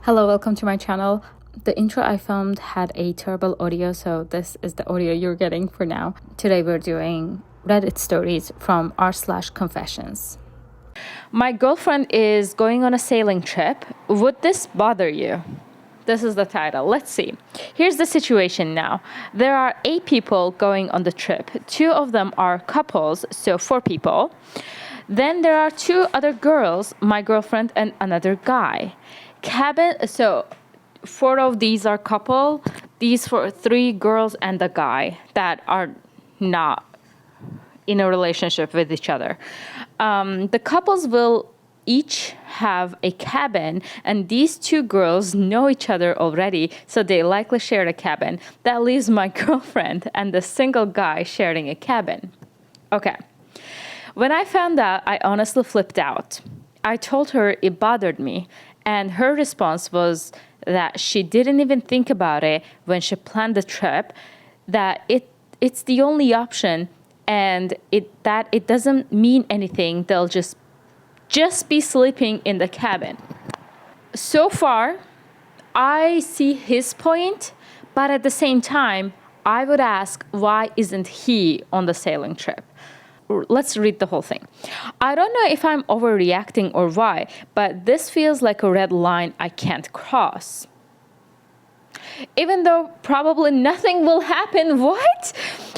Hello, welcome to my channel. The intro I filmed had a terrible audio, so this is the audio you're getting for now. Today we're doing Reddit stories from r/confessions. My girlfriend is going on a sailing trip. Would this bother you? This is the title. Let's see. Here's the situation now. There are 8 people going on the trip. 2 of them are couples, so 4 people. Then there are 2 other girls, my girlfriend and another guy. So 4 of these are couple. These 3 girls and a guy that are not in a relationship with each other. The couples will each have a cabin, and these 2 girls know each other already, so they likely share a cabin. That leaves my girlfriend and the single guy sharing a cabin. Okay. When I found out, I honestly flipped out. I told her it bothered me, and her response was that she didn't even think about it when she planned the trip, that it's the only option, and that it doesn't mean anything. They'll just be sleeping in the cabin. So far, I see his point, but at the same time, I would ask, why isn't he on the sailing trip? Let's read the whole thing. I don't know if I'm overreacting or why, but this feels like a red line I can't cross. Even though probably nothing will happen. What?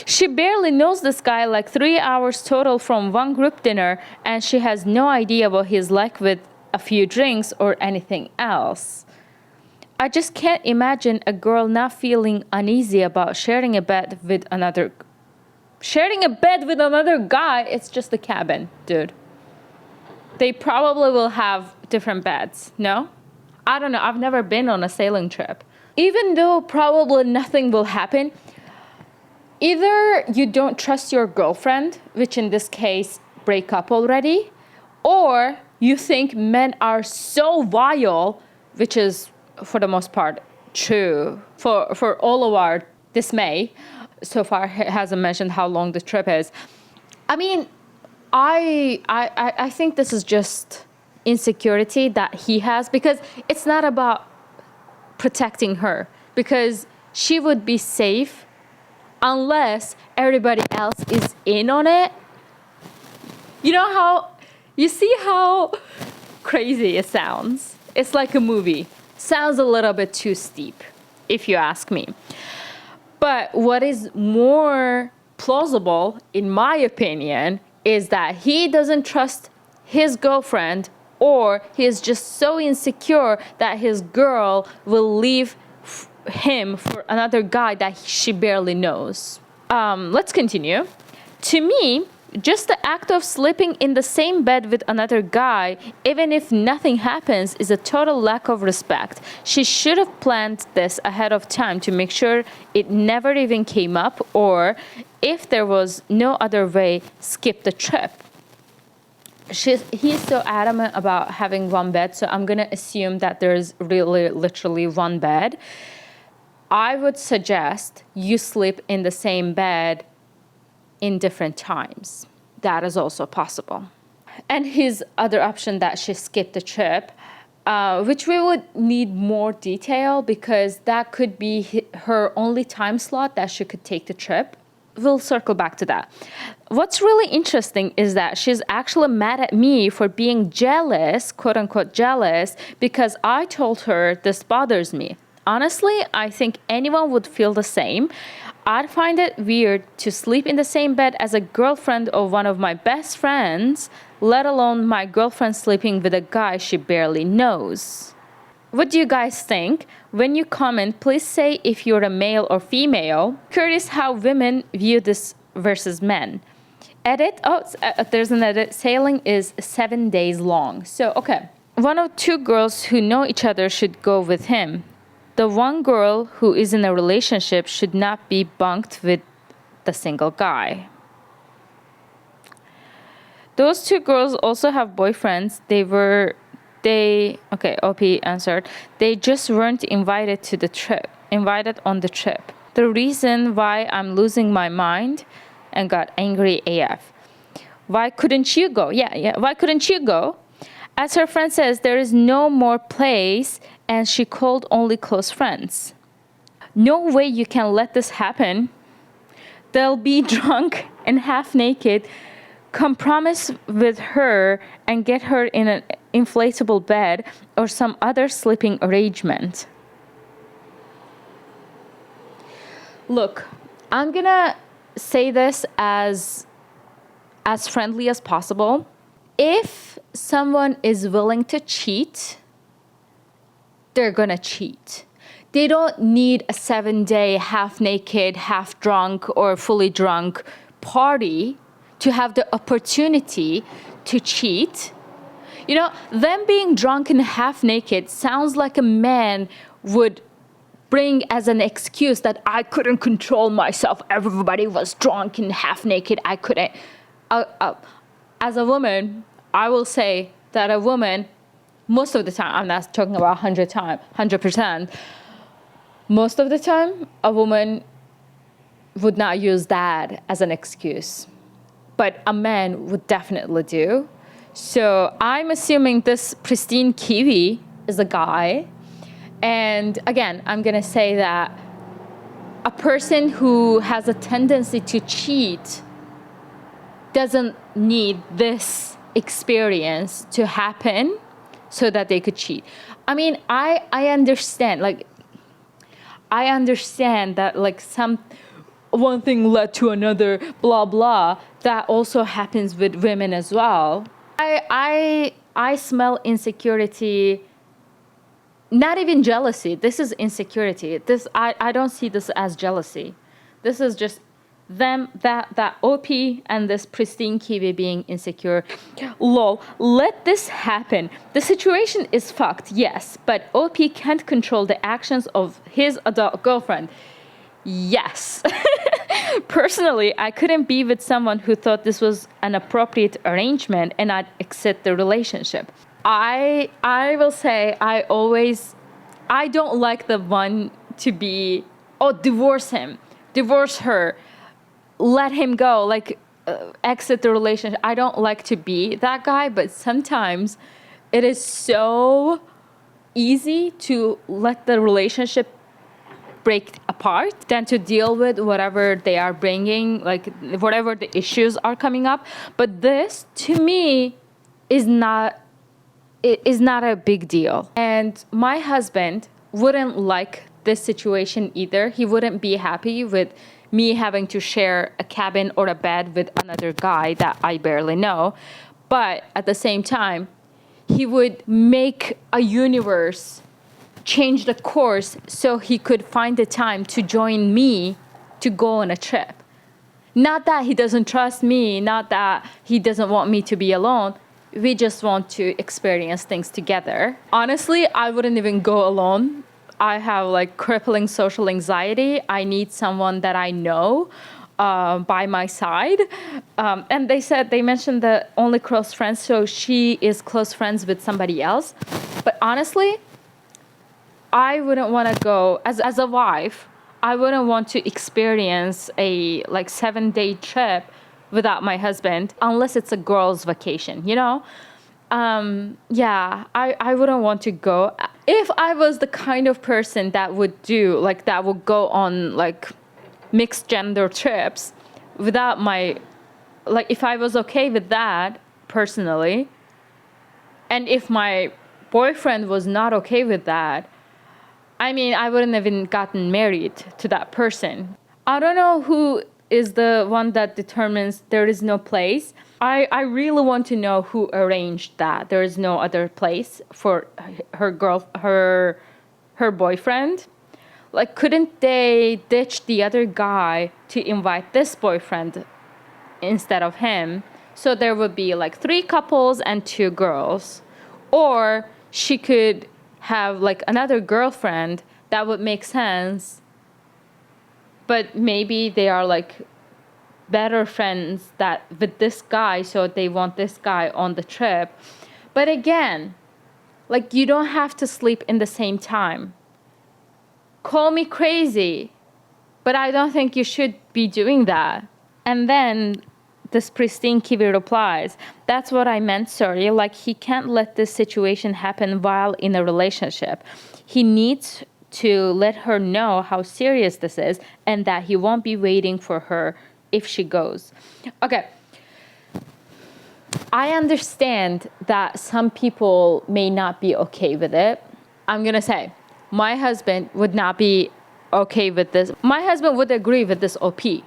She barely knows this guy, like 3 hours total from one group dinner, and she has no idea what he's like with a few drinks or anything else. I just can't imagine a girl not feeling uneasy about sharing a bed with another guy. It's just a cabin, dude. They probably will have different beds, no? I don't know. I've never been on a sailing trip. Even though probably nothing will happen, either you don't trust your girlfriend, which in this case, break up already, or you think men are so vile, which is, for the most part, true. For all of our dismay, so far he hasn't mentioned how long the trip is. I mean, I think this is just insecurity that he has, because it's not about protecting her, because she would be safe unless everybody else is in on it. You see how crazy it sounds? It's like a movie. Sounds a little bit too steep, if you ask me. But what is more plausible, in my opinion, is that he doesn't trust his girlfriend, or he is just so insecure that his girl will leave him for another guy that she barely knows. Let's continue. To me, just the act of sleeping in the same bed with another guy, even if nothing happens, is a total lack of respect. She should have planned this ahead of time to make sure it never even came up, or if there was no other way, skip the trip. He's so adamant about having one bed, so I'm gonna assume that there's really literally one bed. I would suggest you sleep in the same bed in different times. That is also possible. And his other option, that she skipped the trip, which we would need more detail, because that could be her only time slot that she could take the trip. We'll circle back to that. What's really interesting is that she's actually mad at me for being jealous, quote unquote jealous, because I told her this bothers me. Honestly, I think anyone would feel the same. I'd find it weird to sleep in the same bed as a girlfriend of one of my best friends, let alone my girlfriend sleeping with a guy she barely knows. What do you guys think? When you comment, please say if you're a male or female. Curious how women view this versus men. Edit. Oh, there's an edit. Sailing is 7 days long. So, okay. One of 2 girls who know each other should go with him. The one girl who is in a relationship should not be bunked with the single guy. Those 2 girls also have boyfriends. OP answered. They just weren't invited on the trip. The reason why I'm losing my mind and got angry AF. Why couldn't you go? Yeah. Why couldn't you go? As her friend says, there is no more place and she called only close friends. No way you can let this happen. They'll be drunk and half naked, compromise with her and get her in an inflatable bed or some other sleeping arrangement. Look, I'm gonna say this as friendly as possible. If someone is willing to cheat, they're gonna cheat. They don't need a 7-day half naked, half drunk, or fully drunk party to have the opportunity to cheat. You know, them being drunk and half naked sounds like a man would bring as an excuse that I couldn't control myself. Everybody was drunk and half naked. I couldn't. As a woman, I will say that a woman, most of the time, I'm not talking about 100%, most of the time, a woman would not use that as an excuse. But a man would definitely do. So I'm assuming this pristine Kiwi is a guy. And again, I'm going to say that a person who has a tendency to cheat doesn't need this experience to happen so that they could cheat. I mean, I understand, I understand that one thing led to another, blah, blah. That also happens with women as well. I smell insecurity, not even jealousy. This is insecurity. I don't see this as jealousy. This is just them, that OP and this pristine Kiwi being insecure. Lol, let this happen. The situation is fucked, yes, but OP can't control the actions of his adult girlfriend. Yes. Personally, I couldn't be with someone who thought this was an appropriate arrangement and I'd exit the relationship. I will say I don't like the one to be, divorce him, divorce her, let him go, exit the relationship. I don't like to be that guy, but sometimes it is so easy to let the relationship break apart than to deal with whatever they are bringing, whatever the issues are coming up. But this, to me, is not a big deal. And my husband wouldn't like this situation either. He wouldn't be happy with me having to share a cabin or a bed with another guy that I barely know. But at the same time, he would make a universe change the course so he could find the time to join me to go on a trip. Not that he doesn't trust me, not that he doesn't want me to be alone. We just want to experience things together. Honestly, I wouldn't even go alone. I have crippling social anxiety. I need someone that I know by my side. And they mentioned the only close friends, so she is close friends with somebody else. But honestly, I wouldn't want to go, as a wife, I wouldn't want to experience a 7-day trip without my husband, unless it's a girl's vacation, you know? I wouldn't want to go. If I was the kind of person that would do, that would go on, mixed gender trips without my, if I was okay with that, personally, and if my boyfriend was not okay with that, I mean, I wouldn't have even gotten married to that person. I don't know who is the one that determines there is no place. I really want to know who arranged that. There is no other place for her boyfriend. Couldn't they ditch the other guy to invite this boyfriend instead of him? So there would be 3 couples and 2 girls. Or she could have another girlfriend. That would make sense. But maybe they are better friends with this guy, so they want this guy on the trip. But again, you don't have to sleep in the same time. Call me crazy, but I don't think you should be doing that. And then This pristine Kiwi replies, "That's what I meant, sorry. Like, he can't let this situation happen while in a relationship. He needs to let her know how serious this is and that he won't be waiting for her if she goes." Okay. I understand that some people may not be okay with it. I'm going to say, my husband would not be okay with this. My husband would agree with this OP.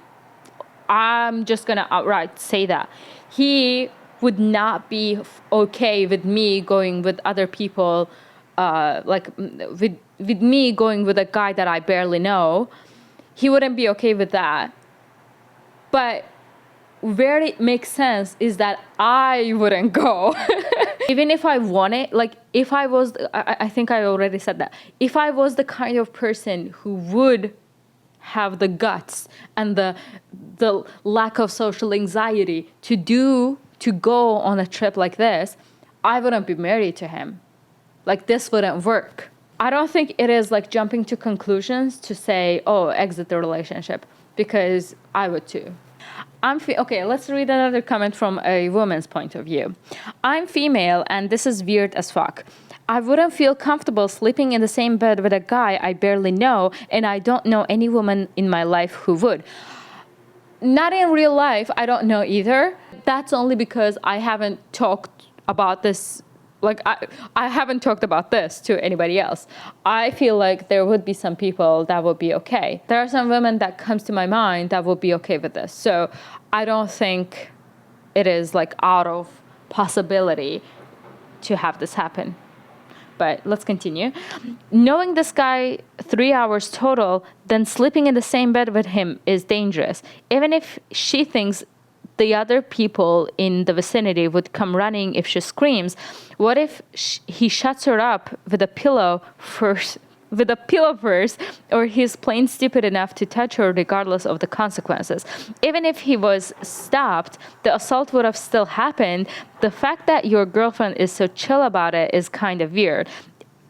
I'm just going to outright say that. He would not be okay with me going with other people, with me going with a guy that I barely know. He wouldn't be okay with that. But where it makes sense is that I wouldn't go. Even if I wanted, like if I was, I think I already said that. If I was the kind of person who would have the guts and the lack of social anxiety to go on a trip like this, I wouldn't be married to him. Like, this wouldn't work. I don't think it is like jumping to conclusions to say, oh, exit the relationship, because I would too. Okay, let's read another comment from a woman's point of view. "I'm female and this is weird as fuck. I wouldn't feel comfortable sleeping in the same bed with a guy I barely know, and I don't know any woman in my life who would." Not in real life, I don't know either. That's only because I haven't talked about this. Like, I haven't talked about this to anybody else. I feel like there would be some people that would be okay. There are some women that comes to my mind that would be okay with this. So I don't think it is like out of possibility to have this happen. But let's continue. "Knowing this guy 3 hours total, then sleeping in the same bed with him is dangerous. Even if she thinks the other people in the vicinity would come running if she screams, what if he shuts her up with a pillow first, or he's plain stupid enough to touch her regardless of the consequences? Even if he was stopped, the assault would have still happened. The fact that your girlfriend is so chill about it is kind of weird.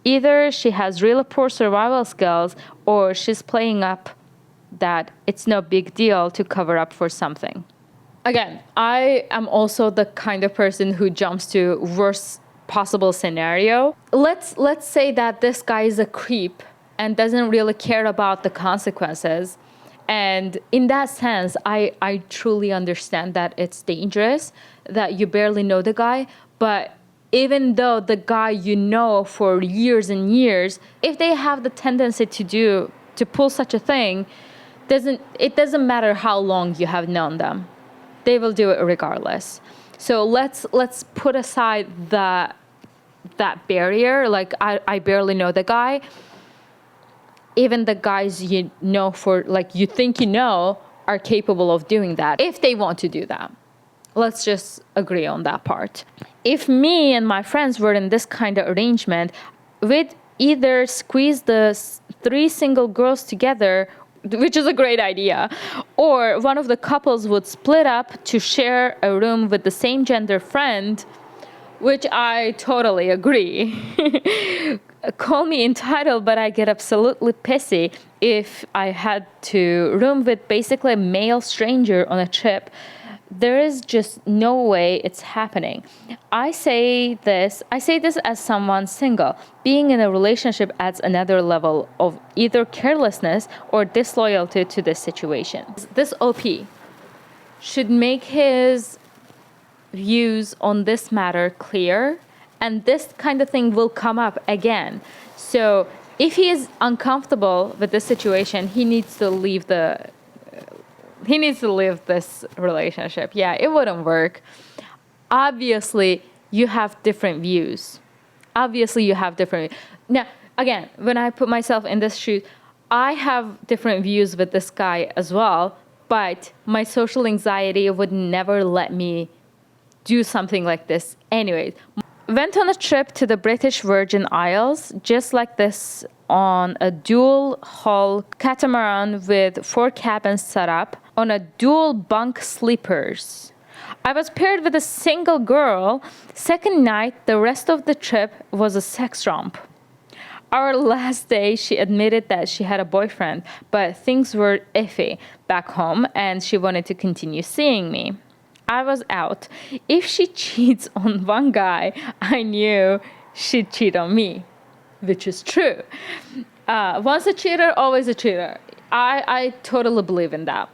Either she has really poor survival skills, or she's playing up that it's no big deal to cover up for something." Again, I am also the kind of person who jumps to worst possible scenario. Let's say that this guy is a creep and doesn't really care about the consequences. And in that sense, I truly understand that it's dangerous, that you barely know the guy. But even though the guy you know for years and years, if they have the tendency to pull such a thing, it doesn't matter how long you have known them. They will do it regardless. So let's put aside that barrier. Like, I barely know the guy. Even the guys you know you think you know are capable of doing that if they want to do that. Let's just agree on that part. If me and my friends were in this kind of arrangement, we'd either squeeze the 3 single girls together, which is a great idea, or one of the couples would split up to share a room with the same gender friend, which I totally agree. Call me entitled, but I get absolutely pissy if I had to room with basically a male stranger on a trip. There is just no way it's happening. I say this as someone single. Being in a relationship adds another level of either carelessness or disloyalty to this situation. This OP should make his views on this matter clear, and this kind of thing will come up again. So if he is uncomfortable with this situation, he needs to leave this relationship. Yeah, it wouldn't work. Obviously, you have different views. Now, again, when I put myself in this shoe, I have different views with this guy as well, but my social anxiety would never let me do something like this anyway. Went on a trip to the British Virgin Isles, just like this, on a dual hull catamaran with 4 cabins set up on a dual bunk sleepers. I was paired with a single girl. Second night, the rest of the trip was a sex romp. Our last day, she admitted that she had a boyfriend, but things were iffy back home and she wanted to continue seeing me. I was out. If she cheats on one guy, I knew she'd cheat on me, which is true. Once a cheater, always a cheater. I totally believe in that.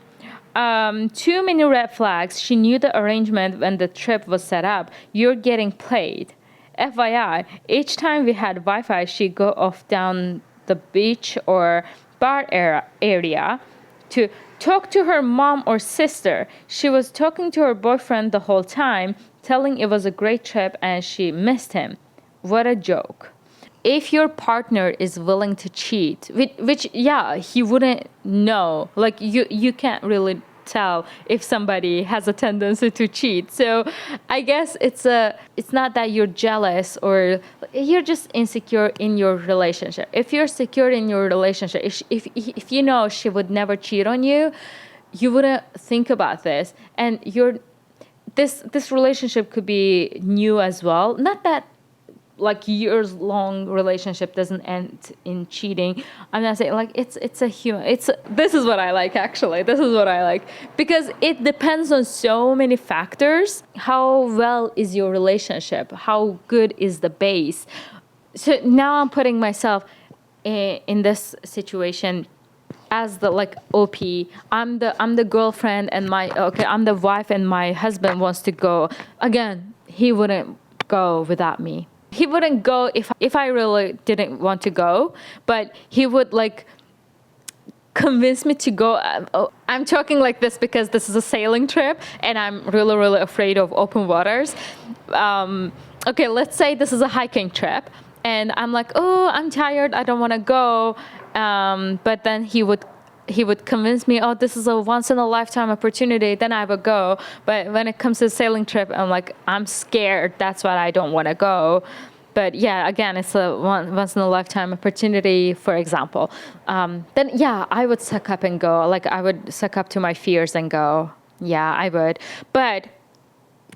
Too many red flags. She knew the arrangement when the trip was set up. You're getting played. FYI, each time we had Wi-Fi, she'd go off down the beach or bar area to talk to her mom or sister. She was talking to her boyfriend the whole time, telling it was a great trip and she missed him. What a joke. If your partner is willing to cheat, which yeah, he wouldn't know. Like you can't really tell if somebody has a tendency to cheat. So I guess it's not that you're jealous or you're just insecure in your relationship. If you're secure in your relationship, if you know she would never cheat on you, you wouldn't think about this. And this relationship could be new as well. Not that like years long relationship doesn't end in cheating. I'm not saying like it's a human. This is what I like actually. This is what I like because it depends on so many factors. How well is your relationship? How good is the base? So now I'm putting myself in this situation as the like OP. I'm the girlfriend and I'm the wife and my husband wants to go. Again, he wouldn't go without me. He wouldn't go if I really didn't want to go, but he would like convince me to go. I'm talking like this because this is a sailing trip and I'm really, really afraid of open waters. Okay, let's say this is a hiking trip and I'm like, oh, I'm tired, I don't want to go. But then he would convince me, oh, this is a once in a lifetime opportunity, then I would go. But when it comes to a sailing trip, I'm like, I'm scared. That's why I don't want to go. But yeah, again, it's a once in a lifetime opportunity, for example. Then yeah, I would suck up and go. Like I would suck up to my fears and go. Yeah, I would. But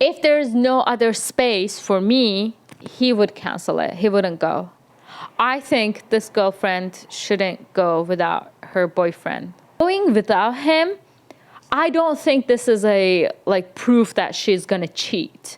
if there's no other space for me, he would cancel it. He wouldn't go. I think this girlfriend shouldn't go without her boyfriend. Going without him, I don't think this is a like proof that she's gonna cheat.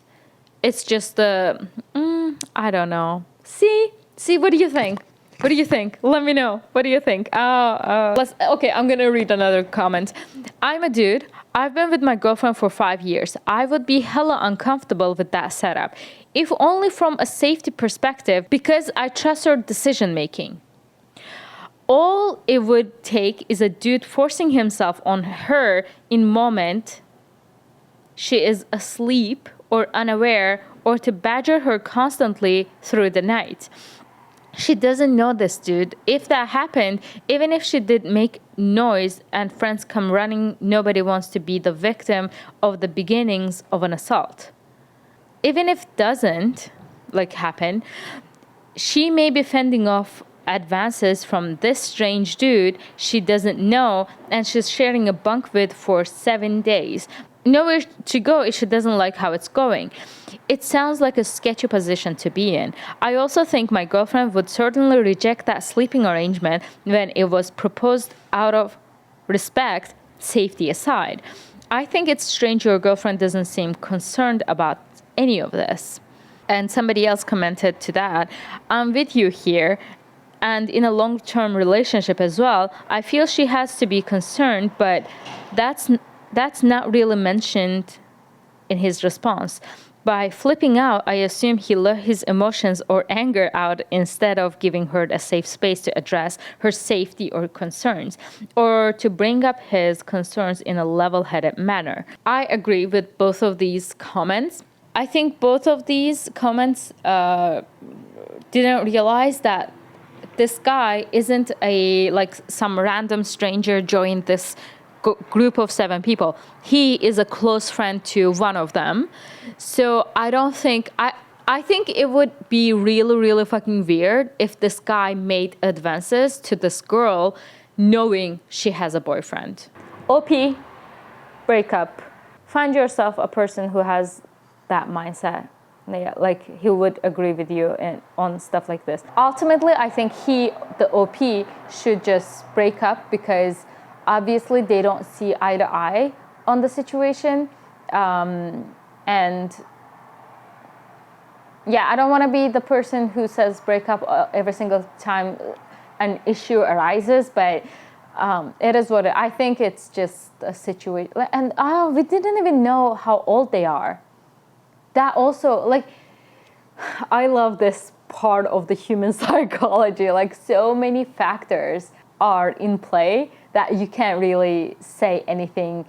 It's just I don't know. See, what do you think? What do you think? Let me know. What do you think? Okay, I'm gonna read another comment. I'm a dude. I've been with my girlfriend for 5 years. I would be hella uncomfortable with that setup, if only from a safety perspective, because I trust her decision making. All it would take is a dude forcing himself on her in moment she is asleep or unaware, or to badger her constantly through the night. She doesn't know this dude. If that happened, even if she did make noise and friends come running, nobody wants to be the victim of the beginnings of an assault. Even if it doesn't happen, she may be fending off advances from this strange dude she doesn't know and she's sharing a bunk with for 7 days. Nowhere to go if she doesn't like how it's going. It sounds like a sketchy position to be in. I also think my girlfriend would certainly reject that sleeping arrangement when it was proposed out of respect, safety aside. I think it's strange your girlfriend doesn't seem concerned about any of this. And somebody else commented to that, I'm with you here. And in a long-term relationship as well, I feel she has to be concerned, but that's not really mentioned in his response. By flipping out, I assume he let his emotions or anger out instead of giving her a safe space to address her safety or concerns, or to bring up his concerns in a level-headed manner. I agree with both of these comments. I think both of these comments didn't realize that this guy isn't some random stranger joined this group of 7 people. He is a close friend to one of them. So I think it would be really, really fucking weird if this guy made advances to this girl knowing she has a boyfriend. OP, break up. Find yourself a person who has that mindset. Like he would agree with you on stuff like this. Ultimately, I think the OP, should just break up because obviously they don't see eye to eye on the situation. And yeah, I don't want to be the person who says break up every single time an issue arises, but it is what I think it's just a situation. And we didn't even know how old they are. That also, like, I love this part of the human psychology. Like, so many factors are in play that you can't really say anything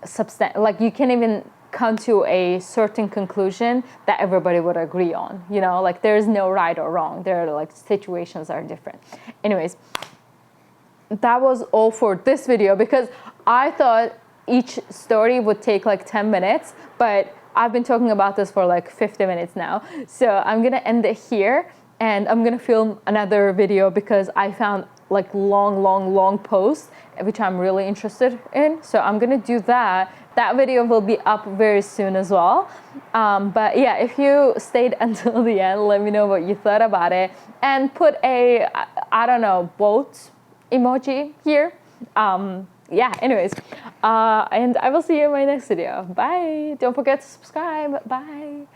substantial. Like, you can't even come to a certain conclusion that everybody would agree on. You know, like, there's no right or wrong. There are, like, situations are different. Anyways, that was all for this video, because I thought each story would take like 10 minutes, but I've been talking about this for like 50 minutes now. So I'm gonna end it here, and I'm gonna film another video because I found like long posts which I'm really interested in. So I'm gonna do that. That video will be up very soon as well. But yeah, if you stayed until the end, let me know what you thought about it, and put a, I don't know, boat emoji here. Yeah, anyways, and I will see you in my next video. Bye. Don't forget to subscribe. Bye.